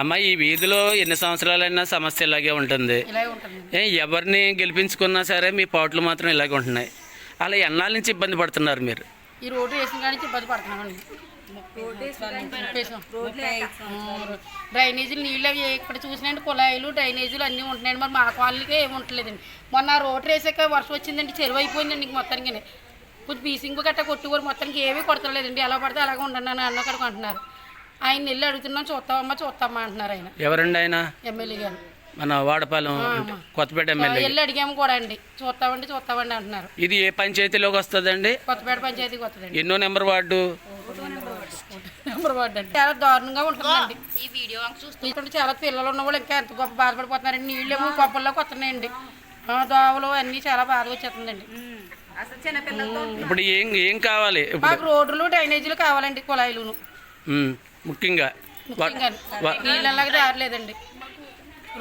అమ్మ ఈ వీధిలో ఎన్ని సంవత్సరాలైనా సమస్య ఇలాగే ఉంటుంది. ఎవరిని గెలిపించుకున్నా సరే మీ పాటలు మాత్రం ఇలాగే ఉంటున్నాయి. అలా ఎన్నాళ్ళ నుంచి ఇబ్బంది పడుతున్నారు మీరు? ఈ రోడ్డు వేసిన కానీ ఇబ్బంది పడుతున్నామండి. డ్రైనేజీలు నీళ్ళు ఇక్కడ చూసినండి, కుళాయిలు డ్రైనేజీలు అన్నీ ఉంటున్నాయండి. మరి మా కాలనీకే ఏమి ఉండలేదండి. మొన్న రోడ్డు వేసాక వర్షం వచ్చిందండి, చెరువు అయిపోయిందండి. ఇంక మొత్తానికి కొంచెం బీసింగ్ గట్ట కొట్టుకోరు, మొత్తానికి ఏమీ కొడతలేదండి. ఎలా పడితే అలాగే ఉండండి అని అన్నక్కడికి అంటున్నారు. ఆయన వెళ్ళి అడుగుతున్నాం, చూస్తామా అంటున్నారు. ఆయన ఎవరండి? ఆయన ఎమ్మెల్యే గారు, మన వాడపాలెం కొత్తపేట ఎమ్మెల్యే. వెళ్ళి అడిగాము కూడా అండి, చూస్తామండి అంటున్నారు. ఇది ఏ పంచాయతీలోకి వస్తుందండి? కొత్తపేట పంచాయతీకి వస్తుందండి. ఎన్నో నెంబర్ వార్డు? నెంబర్ వార్డు అండి. చాలా దారుణంగా ఉంటుందండి. ఈ వీడియో చూస్తుంటే చాలా పిల్లలు ఉన్న వాళ్ళు ఇంకా ఎంత గొప్ప బాధపడిపోతున్నారండి. నీళ్ళేమో కొప్పల్లోకి వస్తున్నాయండి, దోవలు అన్నీ చాలా బాధ వచ్చేస్తుందండి. ఇప్పుడు ఏం కావాలి? మాకు రోడ్లు డ్రైనేజీలు కావాలండి, కుళాయిలు ముఖ్యంగా. నీళ్ళలాగా దారలేదండి,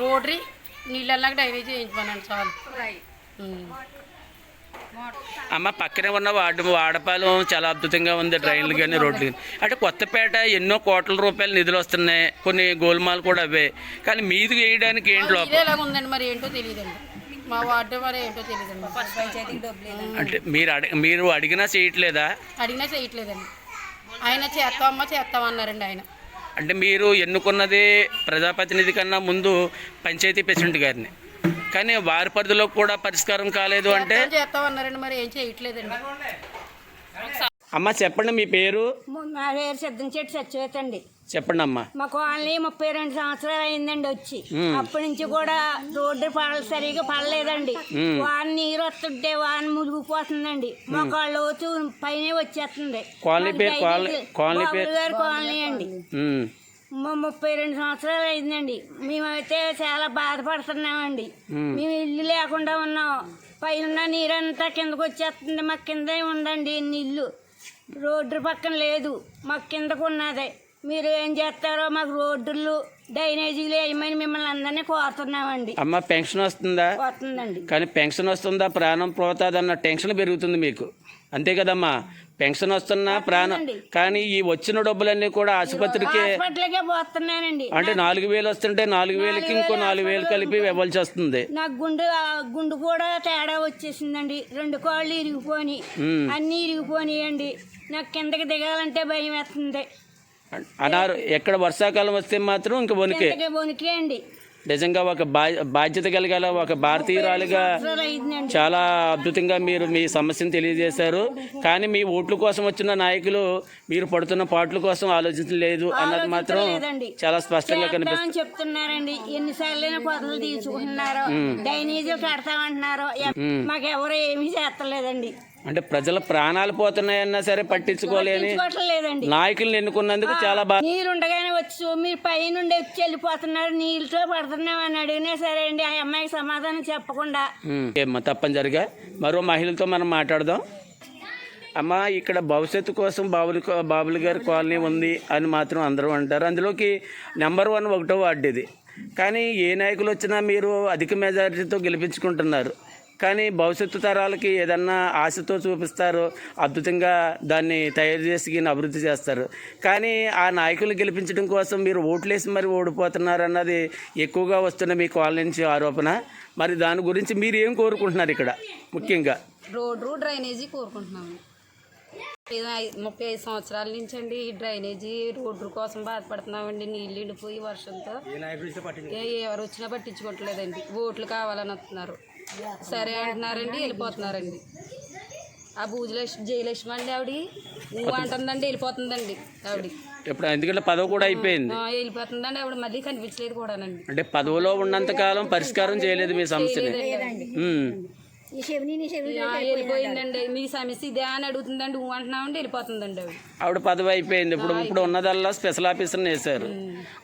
రోడ్రీ నీళ్ళలాగా డ్రైనేజీ చేయించమనండి చాలు. అమ్మ పక్కనే ఉన్న వాడపాలెం చాలా అద్భుతంగా ఉంది, డ్రైన్లు కానీ రోడ్లు కానీ. అంటే కొత్తపేట ఎన్నో కోట్ల రూపాయల నిధులు వస్తున్నాయి, కొన్ని గోల్మాల్ కూడా అవే. కానీ మీది వేయడానికి ఏంటి లోపల ఎలాగ ఉందండి, మరి ఏంటో తెలియదండి. మా వార్డు మరి ఏంటో తెలియదండి. అంటే మీరు అడిగినా చేయట్లేదా? అడిగినా చేయట్లేదండి. ఆయన చేస్తామన్నారండి ఆయన. అంటే మీరు ఎన్నుకున్నది ప్రజాప్రతినిధి కన్నా ముందు పంచాయతీ ప్రెసిడెంట్ గారిని, కానీ వారి పరిధిలో కూడా పరిష్కారం కాలేదు అంటే చేస్తామన్నారండి, మరి ఏం చేయట్లేదండి. అమ్మ చెప్పండి, మీ పేరు? మా పేరు సిద్ధంచెట్టి సత్యవతి అండి. చెప్పండి అమ్మా. మా కాలనీ 32 సంవత్సరాలు అయిందండి వచ్చి. అప్పటి నుంచి కూడా రోడ్డు సరిగా పడలేదండి. వాన నీరు వస్తుంటే వాన మునిగిపోతుందండి, మొక్కళ్ళ లోతు పైన వచ్చేస్తుంది. కాలనీ అండి. 32 సంవత్సరాలు అయిందండి. మేమైతే చాలా బాధపడుతున్నామండి. మేము ఇల్లు లేకుండా ఉన్నాం. పైన నీరంతా కిందకు వచ్చేస్తుంది, మాకు కింద ఉందండి ఇల్లు. రోడ్డు పక్కన లేదు, మాకు కిందకు ఉన్నదే. మీరు ఏం చేస్తారో మాకు రోడ్లు డ్రైనేజీలు వేయమని మిమ్మల్ని అందరినీ కోరుతున్నామండి. అమ్మ పెన్షన్ వస్తుందా? వస్తుందండి. కానీ పెన్షన్ వస్తుందా ప్రాణం పోతుందన్న టెన్షన్ పెరుగుతుంది మీకు, అంతే కదమ్మా? పెన్షన్ వస్తున్నా ప్రాణం, కానీ ఈ వచ్చిన డబ్బులన్నీ కూడా ఆసుపత్రికే పోతున్నానండి. అంటే 4,000 వస్తుంటే 4,000కి ఇంకో 4,000 కలిపి ఇవ్వాల్సి వస్తుంది. నాకు గుండు కూడా తేడా వచ్చేసిందండి. 2 కాళ్ళు ఇరిగిపోయి అన్నీ ఇరిగిపోయినాయండి. నాకు కిందకి దిగాలంటే భయం వేస్తుంది. అన్నారు ఎక్కడ వర్షాకాలం వస్తే మాత్రం ఇంక వణికే అండి. నిజంగా ఒక బాధ్యత కలిగల ఒక భారతీయురాలుగా చాలా అద్భుతంగా మీరు మీ సమస్యను తెలియజేశారు. కానీ మీ ఓట్ల కోసం వచ్చిన నాయకులు మీరు పడుతున్న పాటల కోసం ఆలోచించలేదు అన్నది మాత్రం చాలా స్పష్టంగా కనిపిస్తుంది. చెప్తున్నారండి, ఎన్నిసార్లు కొత్తలు తీసుకుంటున్నారో, డ్రైనేజీలు కడతామంటున్నారో, మాకెవరు ఏమీ చేస్తలేదండి. అంటే ప్రజల ప్రాణాలు పోతున్నాయన్నా సరే పట్టించుకోలేని నాయకులను ఎన్నుకున్నందుకు చాలా బాగా. నీరుండగానే వచ్చు, మీరు పైనుండి వచ్చి వెళ్ళిపోతున్నారు, నీళ్ళతో పడుతున్నామని అడిగినా సరే అండి ఆ అమ్మాయికి సమాధానం చెప్పకుండా. తప్పనిసరిగా మరో మహిళలతో మనం మాట్లాడదాం. అమ్మ ఇక్కడ భవిష్యత్తు కోసం బాబులు గారి కాలనీ ఉంది అని మాత్రం అందరూ అంటారు. అందులోకి నెంబర్ 1 ఒకటో వార్డు ఇది. కానీ ఏ నాయకులు వచ్చినా మీరు అధిక మెజారిటీతో గెలిపించుకుంటున్నారు. కానీ భవిష్యత్తు తరాలకి ఏదన్నా ఆశతో చూపిస్తారు, అద్భుతంగా దాన్ని తయారు చేసి అభివృద్ధి చేస్తారు. కానీ ఆ నాయకులు గెలిపించడం కోసం మీరు ఓట్లేసి మరి ఓడిపోతున్నారు అన్నది ఎక్కువగా వస్తున్న మీ కాలనీ నుంచి ఆరోపణ. మరి దాని గురించి మీరు ఏం కోరుకుంటున్నారు ఇక్కడ ముఖ్యంగా? రోడ్డు డ్రైనేజీ కోరుకుంటున్నాము. 35 సంవత్సరాల నుంచి అండి ఈ డ్రైనేజీ రోడ్డు కోసం బాధపడుతున్నామండి. నీళ్ళు ఎండిపోయి వర్షంతో ఎవరు వచ్చినా పట్టించుకోవట్లేదండి. ఓట్లు కావాలని వస్తున్నారు, సరే అంటున్నారండి, వెళ్ళిపోతున్నారండి. ఆ జయలక్ష్మి అండి ఆవిడ నువ్వు అంటుందండి, వెళ్ళిపోతుందండి ఆవిడ. ఇప్పుడు ఎందుకంటే పదవి కూడా అయిపోయింది, వెళ్ళిపోతుందండి ఆవిడ. మళ్ళీ కనిపించలేదు కూడానండి. అంటే పదవిలో ఉన్నంత కాలం పరిష్కారం చేయలేదు మీ సమస్యని. వెళ్ళిపోయిందండి. మీ సమస్య ఇదే అని అడుగుతుందండి, నువ్వు అంటున్నామండి, వెళ్ళిపోతుందండి ఆవిడ పదవి అయిపోయింది. ఇప్పుడు ఉన్నదల్లా స్పెషల్ ఆఫీసర్ని వేశారు.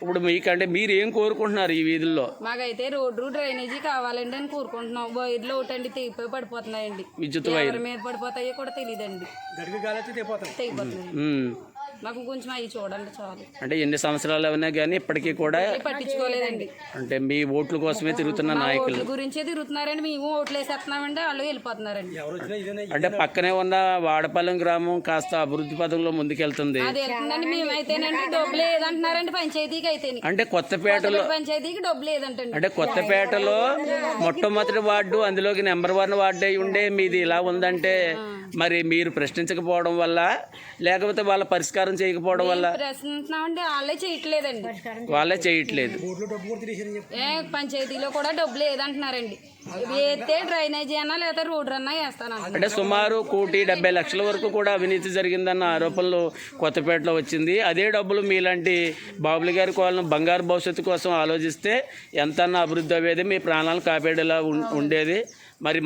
ఇప్పుడు మీకంటే మీరు ఏం కోరుకుంటున్నారు ఈ వీధుల్లో? మాకైతే రోడ్డు డ్రైనేజీ కావాలండి అని కోరుకుంటున్నాం. వైర్లు ఒకటండి తెగిపోయి పడిపోతున్నాయండి, విద్యుత్ వైర్ మీద పడిపోతాయో కూడా తెలియదండి, తెగిపోతున్నాయి. మాకు కొంచెం అవి చూడండి చాలు. అంటే ఎన్ని సంవత్సరాలు అయినా కానీ ఇప్పటికీ కూడా పట్టించుకోలేదండి. అంటే మీ ఓట్ల కోసమే తిరుగుతున్న నాయకులు ఓట్ల గురించే తిరుగుతున్నారండి. మేము ఓట్లు వేసేస్తున్నామండి, వాళ్ళు వెళ్ళిపోతున్నారండి. అంటే పక్కనే ఉన్న వాడపాలెం గ్రామం కాస్త అభివృద్ధి పదంలో ముందుకెళ్తుంది. అది వెళ్తుందండి. మేమైతేనండి డబ్బులు లేదంటున్నారండి పంచాయతీకి అయితే. అంటే కొత్తపేటలో పంచాయతీకి డబ్బులు లేదంటండి. అంటే కొత్తపేటలో మొట్టమొదటి వార్డు, అందులోకి నెంబర్ 1 వార్డు అయి ఉండే మీది ఇలా ఉందంటే మరి మీరు ప్రశ్నించకపోవడం వల్ల లేకపోతే వాళ్ళ పరిష్కారం చేయకపోవడం వల్ల? ప్రశ్నిస్తున్నామండి, వాళ్ళే చేయట్లేదండి. వాళ్ళే చేయట్లేదు. పంచాయతీలో కూడా డబ్బులు లేదంటున్నారండి. వేస్తే డ్రైనేజీ అన్నా లేదా రోడ్డు అన్నా వేస్తాను. అంటే సుమారు 1,70,00,000 వరకు కూడా అవినీతి జరిగిందన్న ఆరోపణలు కొత్తపేటలో వచ్చింది. అదే డబ్బులు మీలాంటి బాబులు గారి కాలనీ బంగారు భవిష్యత్తు కోసం ఆలోచిస్తే ఎంతన్నా అభివృద్ధి అయ్యేది, మీ ప్రాణాలు కాపాడేలా ఉండేది. మరి